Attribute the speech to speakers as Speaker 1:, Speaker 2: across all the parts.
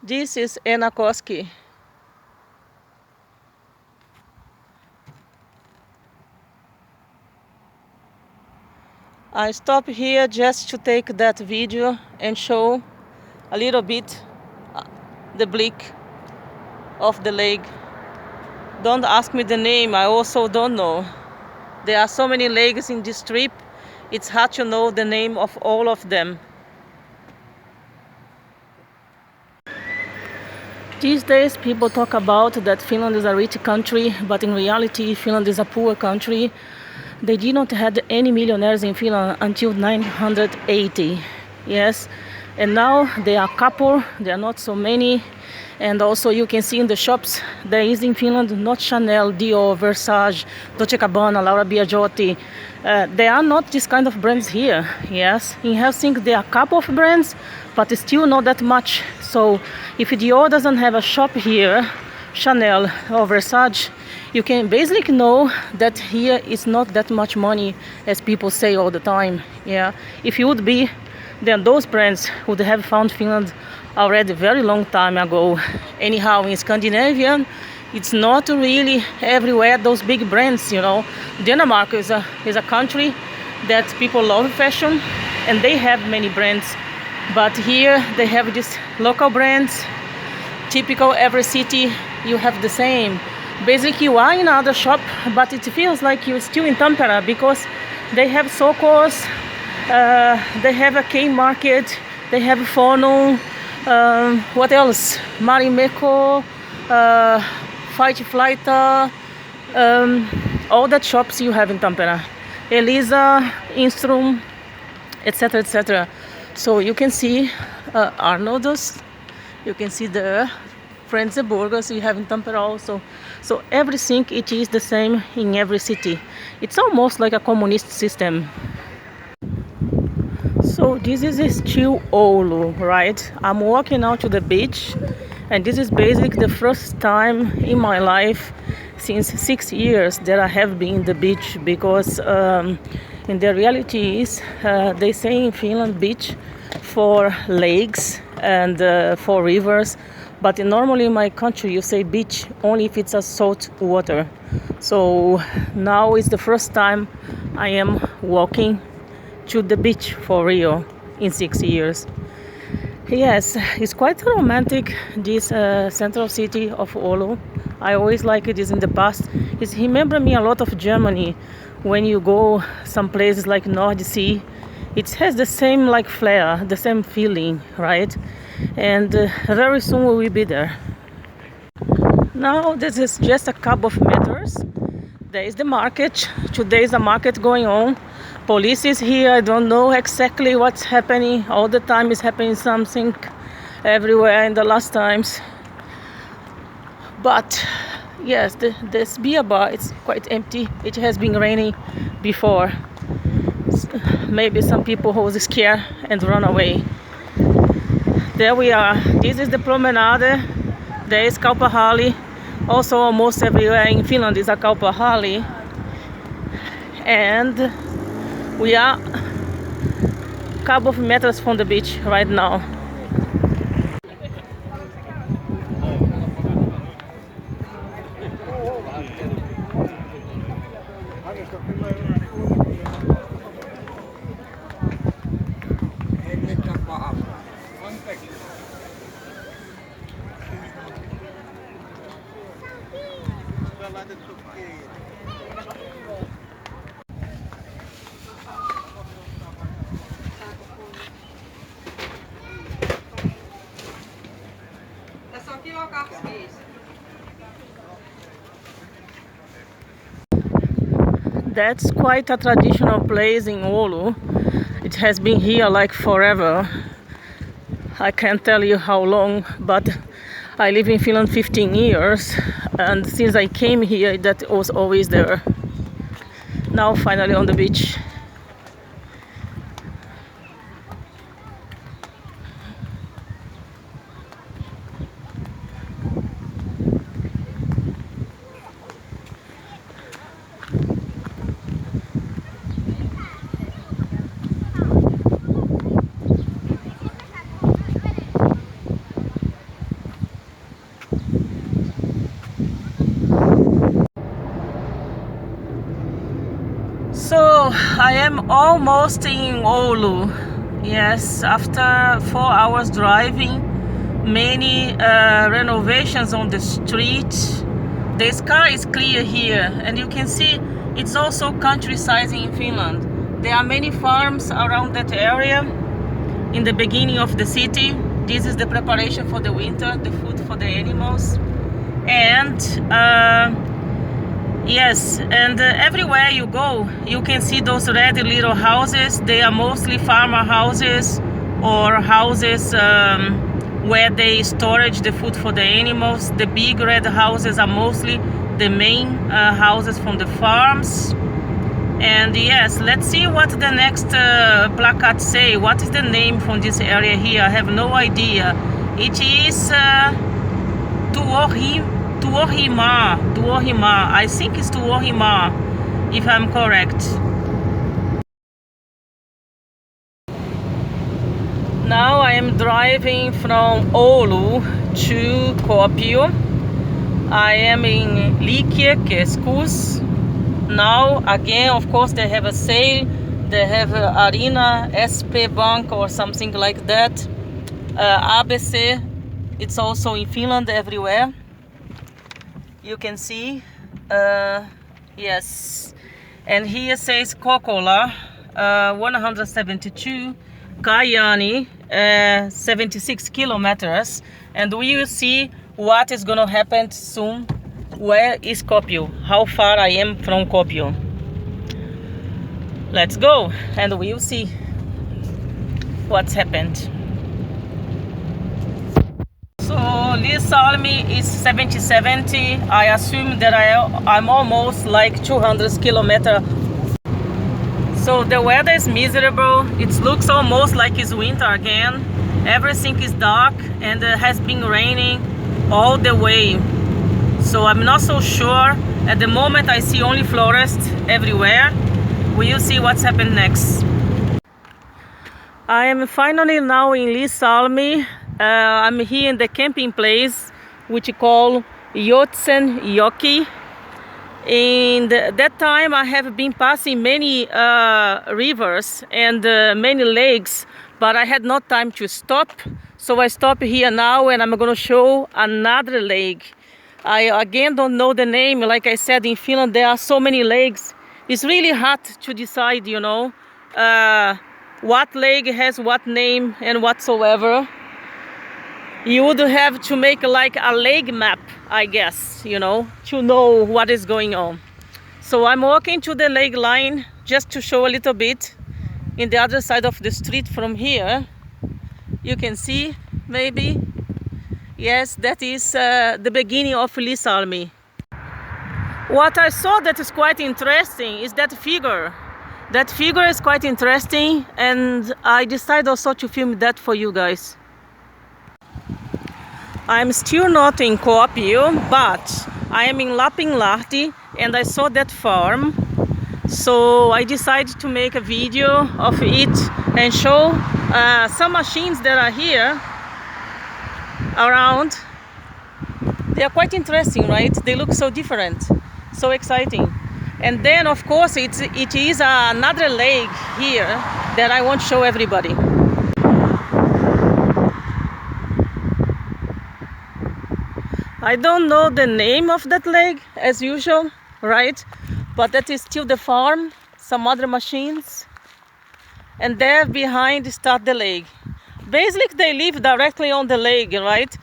Speaker 1: This is Äänekoski. I stop here just to take that video and show a little bit the bleak of the lake. Don't ask me the name, I also don't know. There are so many lakes in this trip, it's hard to know the name of all of them. These days people talk about that Finland is a rich country, but in reality Finland is a poor country. They did not have any millionaires in Finland until 980, yes. And now they are a couple, there are not so many. And also you can see in the shops, there is in Finland not Chanel, Dior, Versace, Dolce & Gabbana, Laura Biagiotti. There are not this kind of brands here, yes. In Helsinki there are a couple of brands, but it's still not that much. So if Dior doesn't have a shop here, Chanel or Versace, you can basically know that here is not that much money as people say all the time. Yeah, if it would be, then those brands would have found Finland already a very long time ago. Anyhow, in Scandinavia, it's not really everywhere those big brands, you know. Denmark is a country that people love fashion and they have many brands. But here they have these local brands, typical every city you have the same. Basically you are in another shop, but it feels like you're still in Tampere because they have Sokos, they have a K-Market, they have Fono, what else? Marimekko, Fight Flight, all the shops you have in Tampere. Elisa, Instrum, etc, etc. So you can see Arnoldos, you can see the Friends Burgers you have in Tampere also. So everything it is the same in every city. It's almost like a communist system. So this is still Oulu, right? I'm walking out to the beach and this is basically the first time in my life since 6 years that I have been in the beach, because in the reality is they say in Finland beach for lakes and for rivers, but normally in my country you say beach only if it's a salt water. So now is the first time I am walking to the beach for real in 6 years. Yes, it's quite romantic, this central city of Oulu. I always liked it in the past. It remembers me a lot of Germany. When you go some places like North Sea, it has the same like flair, the same feeling, right? And very soon we will be there. Now this is just a couple of meters. There is the market. Today is a market going on. Police is here. I don't know exactly what's happening. All the time is happening something everywhere in the last times. But yes, this beer bar is quite empty. It has been raining before. Maybe some people who was scared and run away. There we are. This is the promenade. There is Kauppahali. Also almost everywhere in Finland is a Kauppahali. And we are a couple of meters from the beach right now. That's quite a traditional place in Oulu. It has been here like forever. I can't tell you how long, but I live in Finland 15 years, and since I came here that was always there. Now finally on the beach. So I am almost in Oulu. Yes, after 4 hours driving, many renovations on the street. The sky is clear here, and you can see it's also countryside in Finland. There are many farms around that area in the beginning of the city. This is the preparation for the winter, the food for the animals. And yes, and everywhere you go, you can see those red little houses. They are mostly farmer houses or houses where they storage the food for the animals. The big red houses are mostly the main houses from the farms. And yes, let's see what the next placard say. What is the name from this area here? I have no idea. It is Tuohima. I think it's Tuohima, if I'm correct. Now I am driving from Oulu to Kuopio. I am in Liikekeskus. Now again, of course, they have a sale. They have Arena, SP Bank or something like that. ABC. It's also in Finland everywhere. You can see, yes. And here says Kokkola, 172, Kajaani, 76 kilometers. And we will see what is gonna happen soon. Where is Kuopio? How far I am from Kuopio? Let's go, and we will see what's happened. So Liisalmi is 70. I assume that I'm almost like 200 kilometers. So the weather is miserable. It looks almost like it's winter again. Everything is dark and it has been raining all the way. So I'm not so sure. At the moment I see only forest everywhere. We will see what's happened next. I am finally now in Liisalmi. I'm here in the camping place, which is called Joutsenjoki. In that time I have been passing many rivers and many lakes, but I had no time to stop. So I stop here now and I'm going to show another lake. I again don't know the name. Like I said, in Finland there are so many lakes. It's really hard to decide, you know, what lake has what name and whatsoever. You would have to make like a lake map, I guess, you know, to know what is going on. So I'm walking to the lake line just to show a little bit. In the other side of the street from here, you can see maybe. Yes, that is the beginning of Liisalmi. What I saw that is quite interesting is that figure. That figure is quite interesting, and I decided also to film that for you guys. I'm still not in Kuopio, but I am in Lapinlahti and I saw that farm. So I decided to make a video of it and show some machines that are here around. They are quite interesting, right? They look so different, so exciting. And then of course it is another lake here that I want to show everybody. I don't know the name of that lake as usual, right? But that is still the farm, some other machines. And there behind start the lake. Basically they live directly on the lake, right?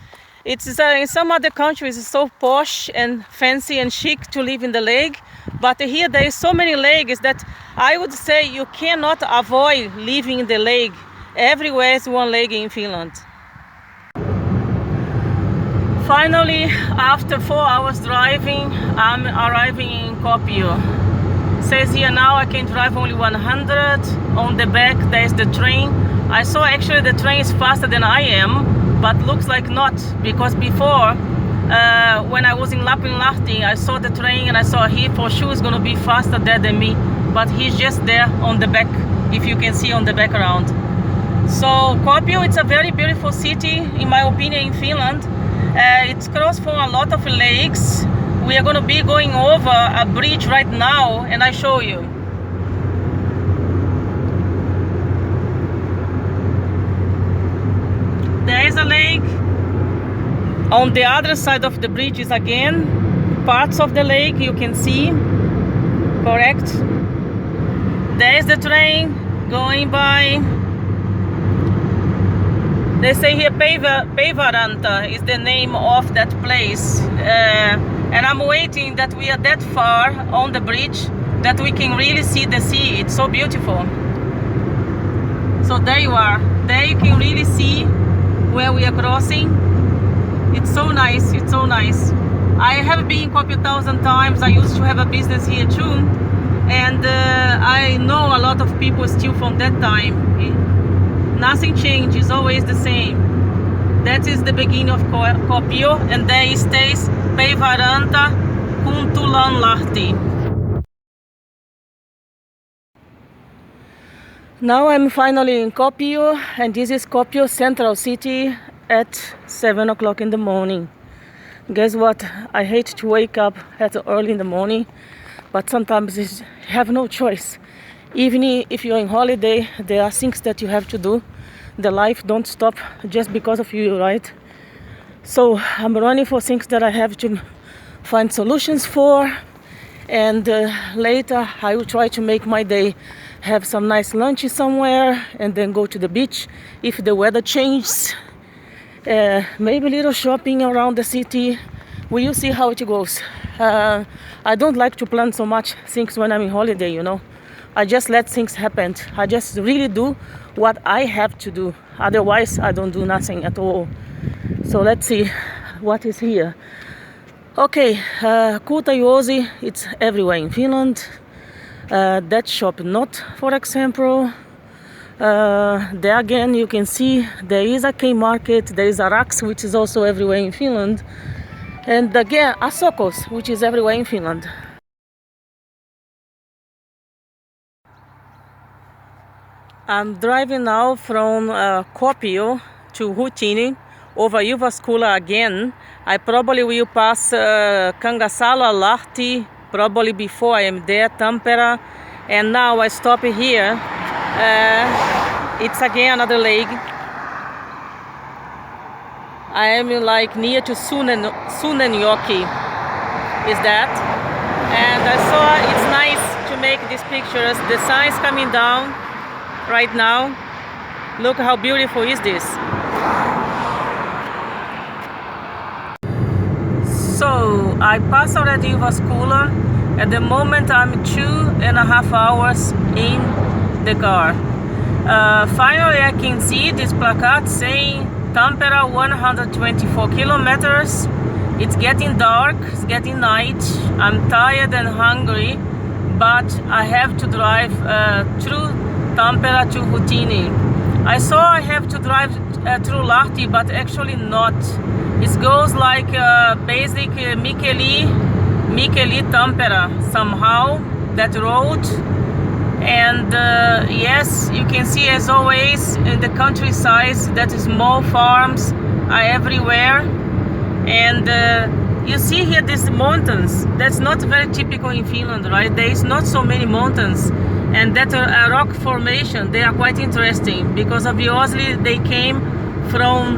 Speaker 1: It's in some other countries it's so posh and fancy and chic to live in the lake. But here there is so many lakes that I would say you cannot avoid living in the lake. Everywhere is one lake in Finland. Finally, after 4 hours driving, I'm arriving in Kuopio. Says here now I can drive only 100. On the back there is the train. I saw actually the train is faster than I am, but looks like not, because before when I was in Lapinlahti I saw the train and I saw he for sure is gonna be faster there than me, but he's just there on the back, if you can see on the background. So Kuopio, it's a very beautiful city in my opinion in Finland. It's close for a lot of lakes. We are going to be going over a bridge right now and I show you. another lake. On the other side of the bridge is again parts of the lake you can see. Correct? There is the train going by. They say here Peivaranta is the name of that place. And I'm waiting that we are that far on the bridge that we can really see the sea. It's so beautiful. So there you are. There you can really see where we are crossing. It's so nice. It's so nice. I have been in Skopje 1,000 times. I used to have a business here too. And I know a lot of people still from that time. Nothing changes, always the same. That is the beginning of Skopje, and there stays Peivaranta Kuntulanlahti. Now I'm finally in Skopje, and this is Skopje central city at 7 o'clock in the morning. Guess what? I hate to wake up at early in the morning, but sometimes you have no choice. Even if you're on holiday, there are things that you have to do. The life don't stop just because of you, right? So I'm running for things that I have to find solutions for, and later I will try to make my day, have some nice lunch somewhere, and then go to the beach if the weather changes. Maybe a little shopping around the city. We will see how it goes. I don't like to plan so much things when I'm on holiday, you know. I just let things happen. I just really do what I have to do. Otherwise, I don't do nothing at all. So let's see what is here. Okay, Kultajuosi, it's everywhere in Finland. That shop not, for example. There again, you can see there is a K market, there is a Raks, which is also everywhere in Finland. And again, a Sokos, which is everywhere in Finland. I'm driving now from Skopje to Huhtini over Jyväskylä again. I probably will pass Kangasala, Lahti, probably before I am there, Tampere. And now I stop here. It's again another lake. I am like near to Suonenjoki is that. And I saw it's nice to make these pictures. The sun is coming down right now. Look how beautiful is this. So I passed already Jyväskylä. At the moment I'm 2.5 hours in the car. Finally I can see this placard saying Tampere 124 kilometers. It's getting dark, it's getting night. I'm tired and hungry, but I have to drive through Tampere to Huhtini. I saw I have to drive through Lahti, but actually not. It goes like basic Mikkeli Tampere somehow, that road. And yes, you can see as always in the countryside that small farms are everywhere. And you see here these mountains. That's not very typical in Finland, right? There is not so many mountains. And that rock formation, they are quite interesting because obviously they came from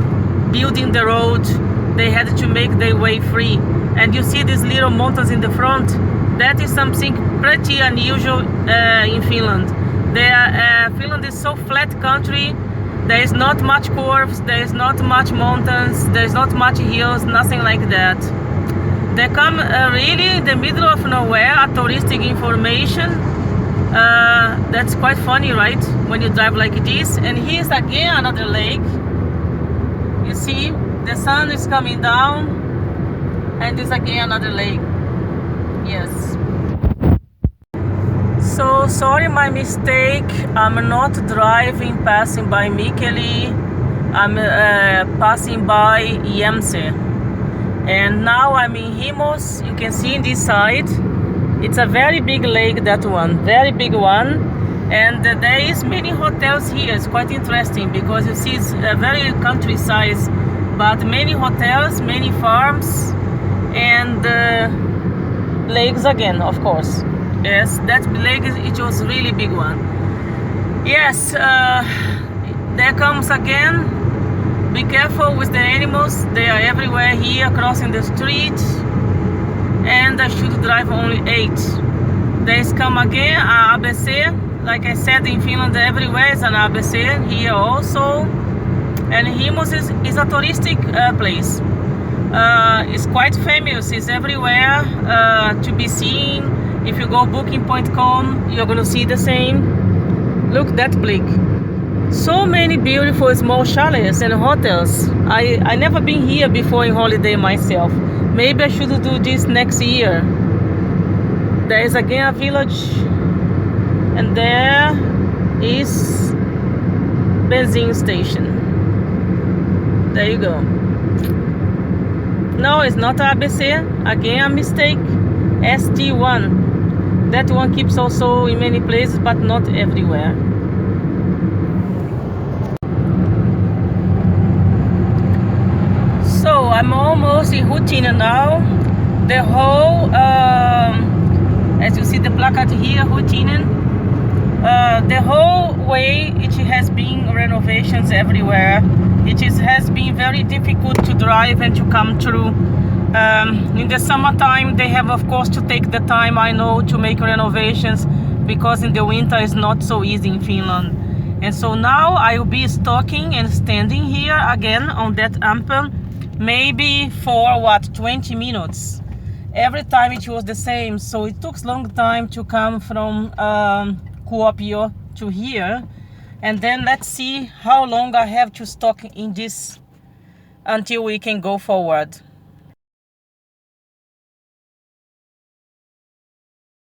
Speaker 1: building the road. They had to make their way free. And you see these little mountains in the front. That is something pretty unusual in Finland. Finland is so flat country. There is not much curves, there is not much mountains, there is not much hills, nothing like that. They come really in the middle of nowhere, a touristic information. That's quite funny, right? When you drive like this. And here's again another lake. You see, the sun is coming down, and there's again another lake. Yes. So sorry, my mistake. I'm not driving, passing by Mikkeli. I'm passing by Jämsä. And now I'm in Himos. You can see in this side. It's a very big lake, that one, very big one. And there is many hotels here. It's quite interesting because you see it's a very countryside, but many hotels, many farms, and lakes again, of course. Yes, that lake, it was a really big one. Yes, there comes again Be careful with the animals, they are everywhere here, crossing the street, and I should drive only 8. There's come again ABC, like I said, in Finland everywhere is an ABC, here also. And Himos is a touristic place. It's quite famous, it's everywhere to be seen. If you go booking.com, you're gonna see the same. Look that bleak. So many beautiful small chalets and hotels. I never been here before in holiday myself. Maybe I should do this next year. There is again a village, and there is benzene station. There you go. No, it's not ABC. Again a mistake. ST1. That one keeps also in many places, but not everywhere. So I'm almost in Huutina now. The whole, as you see the placard here, Huutina. The whole way it has been renovations everywhere. It has been very difficult to drive and to come through. In the summertime they have of course to take the time, I know, to make renovations, because in the winter it's not so easy in Finland. And so now I will be stopping and standing here again on that ample, maybe for 20 minutes. Every time it was the same, so it took a long time to come from Kuopio to here. And then let's see how long I have to stop in this until we can go forward.